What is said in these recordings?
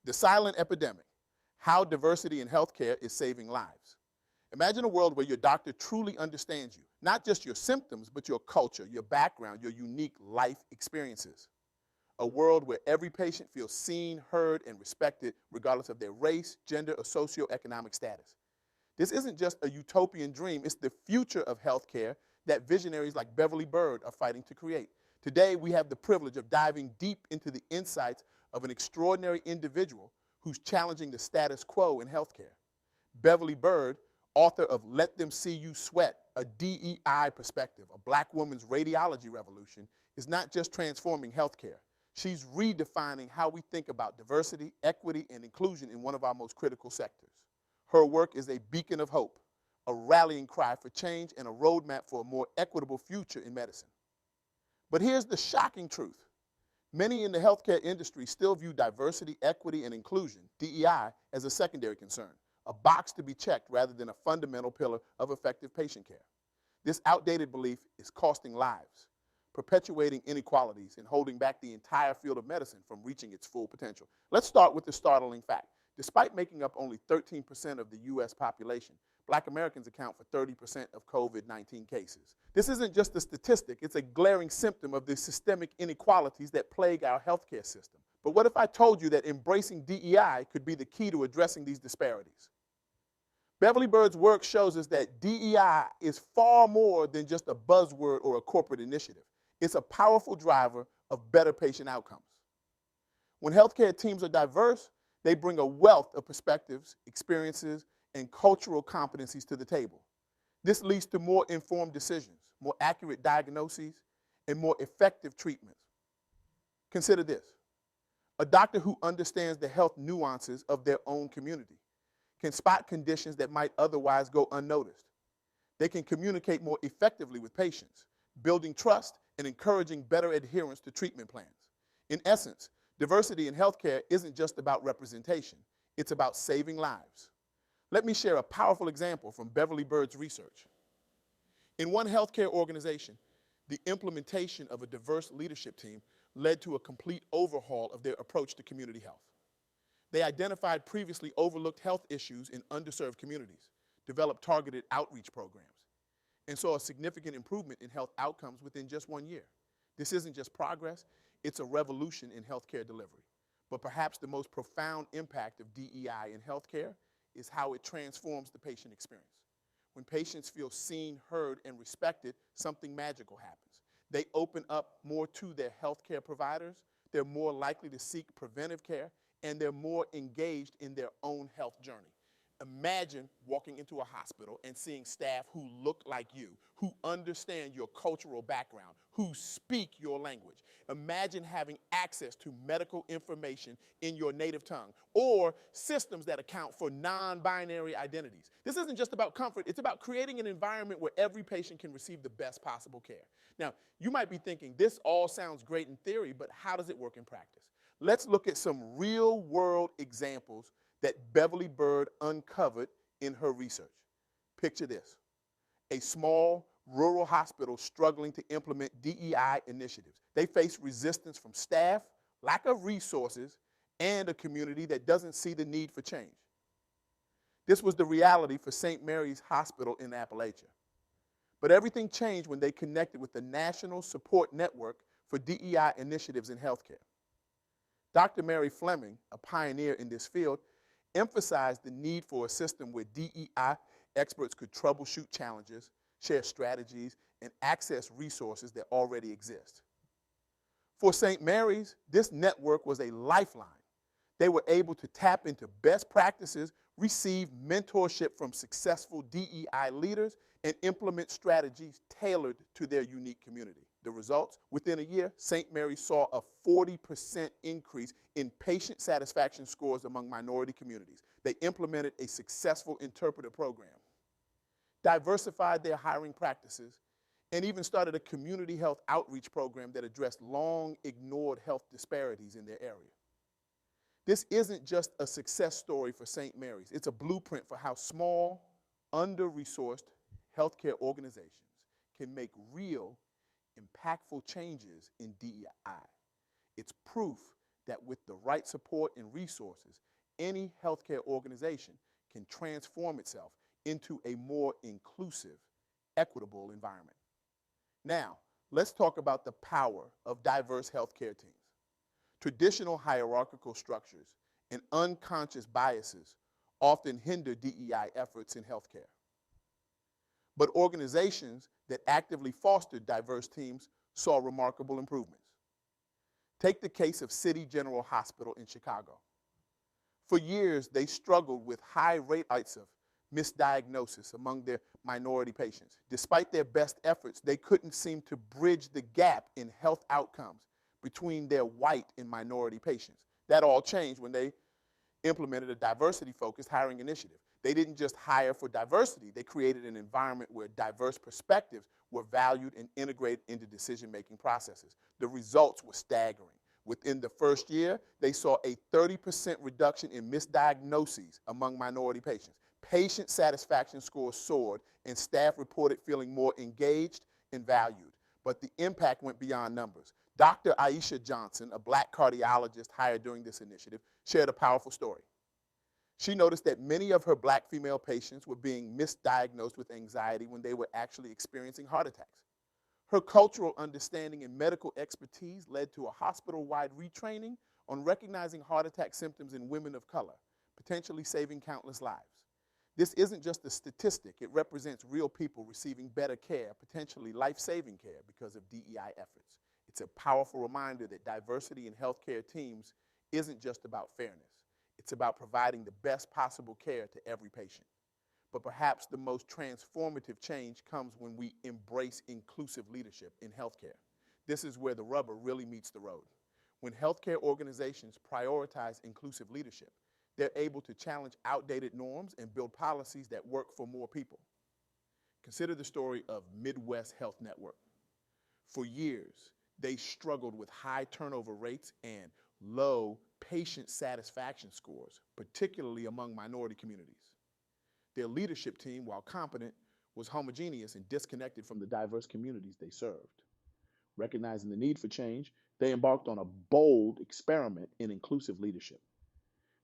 The silent epidemic, how diversity in healthcare is saving lives. Imagine a world where your doctor truly understands you, not just your symptoms, but your culture, your background, your unique life experiences. A world where every patient feels seen, heard, and respected, regardless of their race, gender, or socioeconomic status. This isn't just a utopian dream, it's the future of healthcare that visionaries like Beverly Byrd are fighting to create. Today, we have the privilege of diving deep into the insights of an extraordinary individual who's challenging the status quo in healthcare. Beverly Byrd, author of Let Them See You Sweat, a DEI perspective, a black woman's radiology revolution, is not just transforming healthcare. She's redefining how we think about diversity, equity, and inclusion in one of our most critical sectors. Her work is a beacon of hope, a rallying cry for change, and a roadmap for a more equitable future in medicine. But here's the shocking truth. Many in the healthcare industry still view diversity, equity, and inclusion, DEI, as a secondary concern, a box to be checked rather than a fundamental pillar of effective patient care. This outdated belief is costing lives, perpetuating inequalities, and holding back the entire field of medicine from reaching its full potential. Let's start with the startling fact. Despite making up only 13% of the U.S. population, Black Americans account for 30% of COVID-19 cases. This isn't just a statistic, it's a glaring symptom of the systemic inequalities that plague our healthcare system. But what if I told you that embracing DEI could be the key to addressing these disparities? Beverly Byrd's work shows us that DEI is far more than just a buzzword or a corporate initiative. It's a powerful driver of better patient outcomes. When healthcare teams are diverse, they bring a wealth of perspectives, experiences, and cultural competencies to the table. This leads to more informed decisions, more accurate diagnoses, and more effective treatments. Consider this. A doctor who understands the health nuances of their own community can spot conditions that might otherwise go unnoticed. They can communicate more effectively with patients, building trust and encouraging better adherence to treatment plans. In essence, diversity in healthcare isn't just about representation, it's about saving lives. Let me share a powerful example from Beverly Byrd's research. In one healthcare organization, the implementation of a diverse leadership team led to a complete overhaul of their approach to community health. They identified previously overlooked health issues in underserved communities, developed targeted outreach programs, and saw a significant improvement in health outcomes within just 1 year. This isn't just progress, it's a revolution in healthcare delivery. But perhaps the most profound impact of DEI in healthcare is how it transforms the patient experience. When patients feel seen, heard, and respected, something magical happens. They open up more to their healthcare providers, they're more likely to seek preventive care, and they're more engaged in their own health journey. Imagine walking into a hospital and seeing staff who look like you, who understand your cultural background, who speak your language. Imagine having access to medical information in your native tongue, or systems that account for non-binary identities. This isn't just about comfort, it's about creating an environment where every patient can receive the best possible care. Now, you might be thinking, this all sounds great in theory, but how does it work in practice? Let's look at some real-world examples that Beverly Byrd uncovered in her research. Picture this: a small rural hospital struggling to implement DEI initiatives. They face resistance from staff, lack of resources, and a community that doesn't see the need for change. This was the reality for St. Mary's Hospital in Appalachia. But everything changed when they connected with the National Support Network for DEI initiatives in healthcare. Dr. Mary Fleming, a pioneer in this field, emphasized the need for a system where DEI experts could troubleshoot challenges, share strategies, and access resources that already exist. For St. Mary's, this network was a lifeline. They were able to tap into best practices, receive mentorship from successful DEI leaders, and implement strategies tailored to their unique community. The results? Within a year, St. Mary's saw a 40% increase in patient satisfaction scores among minority communities. They implemented a successful interpreter program, diversified their hiring practices, and even started a community health outreach program that addressed long-ignored health disparities in their area. This isn't just a success story for St. Mary's. It's a blueprint for how small, under-resourced healthcare organizations can make real, impactful changes in DEI. It's proof that with the right support and resources, any healthcare organization can transform itself into a more inclusive, equitable environment. Now, let's talk about the power of diverse healthcare teams. Traditional hierarchical structures and unconscious biases often hinder DEI efforts in healthcare. But organizations that actively fostered diverse teams saw remarkable improvements. Take the case of City General Hospital in Chicago. For years, they struggled with high rates of misdiagnosis among their minority patients. Despite their best efforts, they couldn't seem to bridge the gap in health outcomes between their white and minority patients. That all changed when they implemented a diversity-focused hiring initiative. They didn't just hire for diversity, they created an environment where diverse perspectives were valued and integrated into decision-making processes. The results were staggering. Within the first year, they saw a 30% reduction in misdiagnoses among minority patients. Patient satisfaction scores soared, and staff reported feeling more engaged and valued. But the impact went beyond numbers. Dr. Aisha Johnson, a black cardiologist hired during this initiative, shared a powerful story. She noticed that many of her black female patients were being misdiagnosed with anxiety when they were actually experiencing heart attacks. Her cultural understanding and medical expertise led to a hospital-wide retraining on recognizing heart attack symptoms in women of color, potentially saving countless lives. This isn't just a statistic. It represents real people receiving better care, potentially life-saving care, because of DEI efforts. It's a powerful reminder that diversity in healthcare teams isn't just about fairness. It's about providing the best possible care to every patient. But perhaps the most transformative change comes when we embrace inclusive leadership in healthcare. This is where the rubber really meets the road. When healthcare organizations prioritize inclusive leadership, they're able to challenge outdated norms and build policies that work for more people. Consider the story of Midwest Health Network. For years, they struggled with high turnover rates and low patient satisfaction scores, particularly among minority communities. Their leadership team, while competent, was homogeneous and disconnected from the diverse communities they served. Recognizing the need for change, they embarked on a bold experiment in inclusive leadership.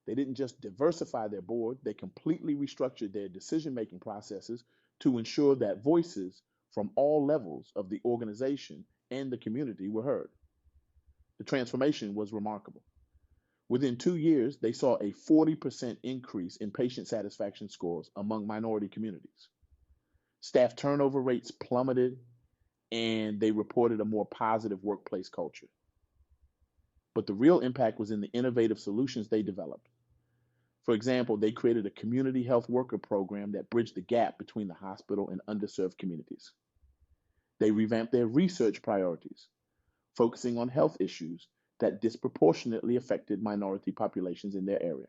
They didn't just diversify their board, they completely restructured their decision-making processes to ensure that voices from all levels of the organization and the community were heard. The transformation was remarkable. Within 2 years, they saw a 40% increase in patient satisfaction scores among minority communities. Staff turnover rates plummeted, and they reported a more positive workplace culture. But the real impact was in the innovative solutions they developed. For example, they created a community health worker program that bridged the gap between the hospital and underserved communities. They revamped their research priorities, focusing on health issues that disproportionately affected minority populations in their area.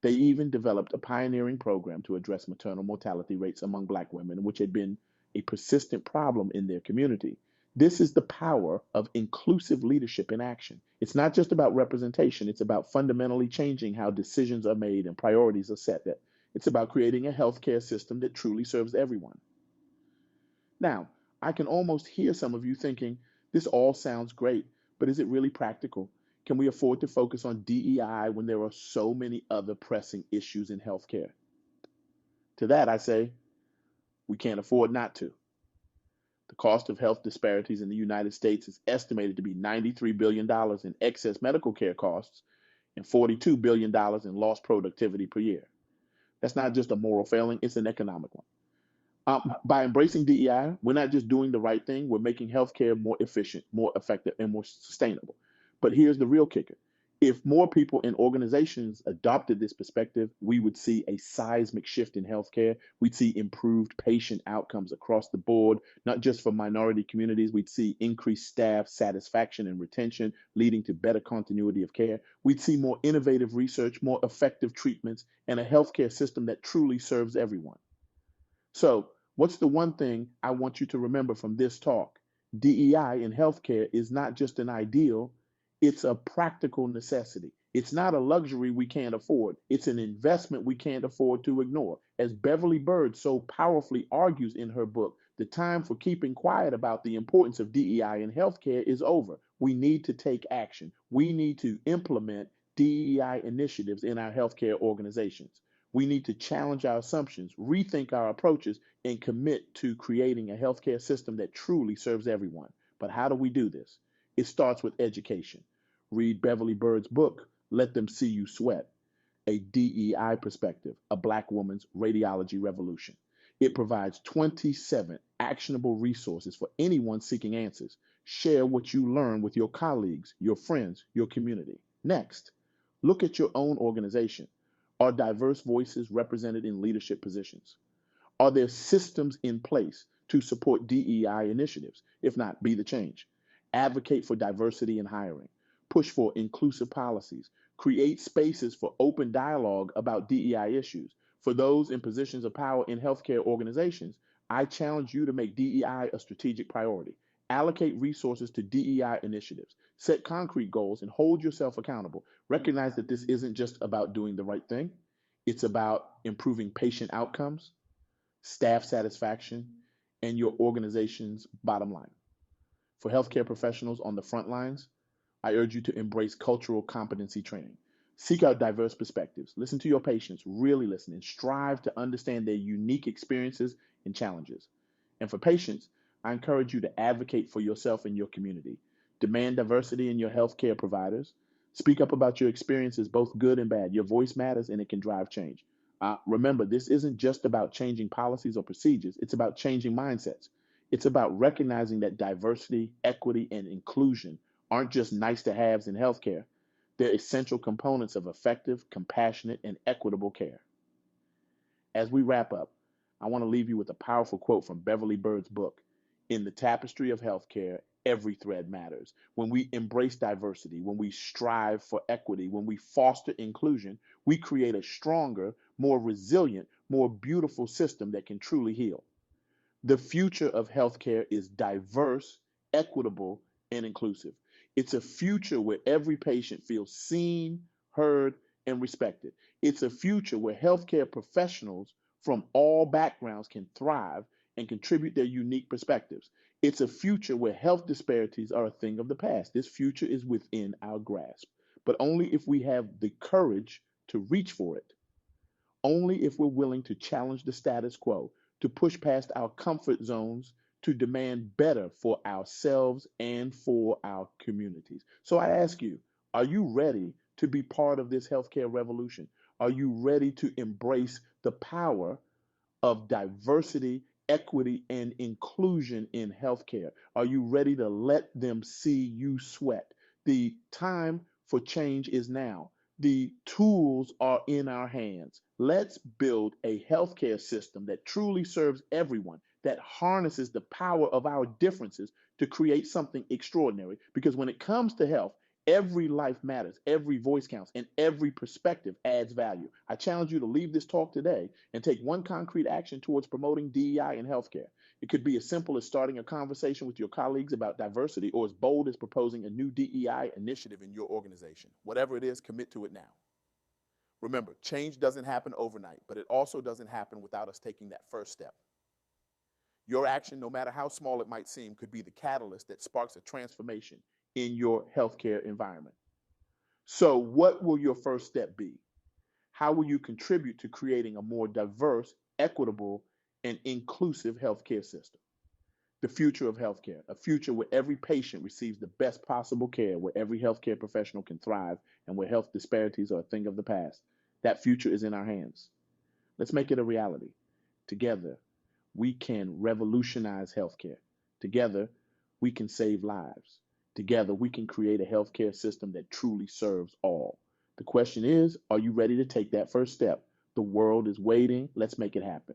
They even developed a pioneering program to address maternal mortality rates among Black women, which had been a persistent problem in their community. This is the power of inclusive leadership in action. It's not just about representation, it's about fundamentally changing how decisions are made and priorities are set. It's about creating a healthcare system that truly serves everyone. Now, I can almost hear some of you thinking, this all sounds great, but is it really practical? Can we afford to focus on DEI when there are so many other pressing issues in healthcare? To that, I say, we can't afford not to. The cost of health disparities in the United States is estimated to be $93 billion in excess medical care costs and $42 billion in lost productivity per year. That's not just a moral failing, it's an economic one. By embracing DEI, we're not just doing the right thing, we're making healthcare more efficient, more effective, and more sustainable. But here's the real kicker. If more people and organizations adopted this perspective, we would see a seismic shift in healthcare. We'd see improved patient outcomes across the board, not just for minority communities. We'd see increased staff satisfaction and retention, leading to better continuity of care. We'd see more innovative research, more effective treatments, and a healthcare system that truly serves everyone. So, what's the one thing I want you to remember from this talk? DEI in healthcare is not just an ideal, it's a practical necessity. It's not a luxury we can't afford. It's an investment we can't afford to ignore. As Beverly Byrd so powerfully argues in her book, the time for keeping quiet about the importance of DEI in healthcare is over. We need to take action. We need to implement DEI initiatives in our healthcare organizations. We need to challenge our assumptions, rethink our approaches, and commit to creating a healthcare system that truly serves everyone. But how do we do this? It starts with education. Read Beverly Byrd's book, Let Them See You Sweat, a DEI perspective, a Black woman's radiology revolution. It provides 27 actionable resources for anyone seeking answers. Share what you learn with your colleagues, your friends, your community. Next, look at your own organization. Are diverse voices represented in leadership positions? Are there systems in place to support DEI initiatives? If not, be the change. Advocate for diversity in hiring. Push for inclusive policies. Create spaces for open dialogue about DEI issues. For those in positions of power in healthcare organizations, I challenge you to make DEI a strategic priority. Allocate resources to DEI initiatives. Set concrete goals and hold yourself accountable. Recognize that this isn't just about doing the right thing, it's about improving patient outcomes, staff satisfaction, and your organization's bottom line. For healthcare professionals on the front lines, I urge you to embrace cultural competency training. Seek out diverse perspectives. Listen to your patients, really listen, and strive to understand their unique experiences and challenges. And for patients, I encourage you to advocate for yourself and your community. Demand diversity in your healthcare providers. Speak up about your experiences, both good and bad. Your voice matters and it can drive change. Remember, this isn't just about changing policies or procedures, it's about changing mindsets. It's about recognizing that diversity, equity, and inclusion aren't just nice to haves in healthcare. They're essential components of effective, compassionate, and equitable care. As we wrap up, I want to leave you with a powerful quote from Beverly Byrd's book. In the tapestry of healthcare, every thread matters. When we embrace diversity, when we strive for equity, when we foster inclusion, we create a stronger, more resilient, more beautiful system that can truly heal. The future of healthcare is diverse, equitable, and inclusive. It's a future where every patient feels seen, heard, and respected. It's a future where healthcare professionals from all backgrounds can thrive and contribute their unique perspectives. It's a future where health disparities are a thing of the past. This future is within our grasp, but only if we have the courage to reach for it. Only if we're willing to challenge the status quo, to push past our comfort zones, to demand better for ourselves and for our communities. So I ask you, are you ready to be part of this healthcare revolution? Are you ready to embrace the power of diversity, equity, and inclusion in healthcare? Are you ready to let them see you sweat? The time for change is now. The tools are in our hands. Let's build a healthcare system that truly serves everyone, that harnesses the power of our differences to create something extraordinary. Because when it comes to health, every life matters, every voice counts, and every perspective adds value. I challenge you to leave this talk today and take one concrete action towards promoting DEI in healthcare. It could be as simple as starting a conversation with your colleagues about diversity, or as bold as proposing a new DEI initiative in your organization. Whatever it is, commit to it now. Remember, change doesn't happen overnight, but it also doesn't happen without us taking that first step. Your action, no matter how small it might seem, could be the catalyst that sparks a transformation in your healthcare environment. So, what will your first step be? How will you contribute to creating a more diverse, equitable, and inclusive healthcare system? The future of healthcare, a future where every patient receives the best possible care, where every healthcare professional can thrive, and where health disparities are a thing of the past. That future is in our hands. Let's make it a reality. Together, we can revolutionize healthcare. Together, we can save lives. Together, we can create a healthcare system that truly serves all. The question is, are you ready to take that first step? The world is waiting. Let's make it happen.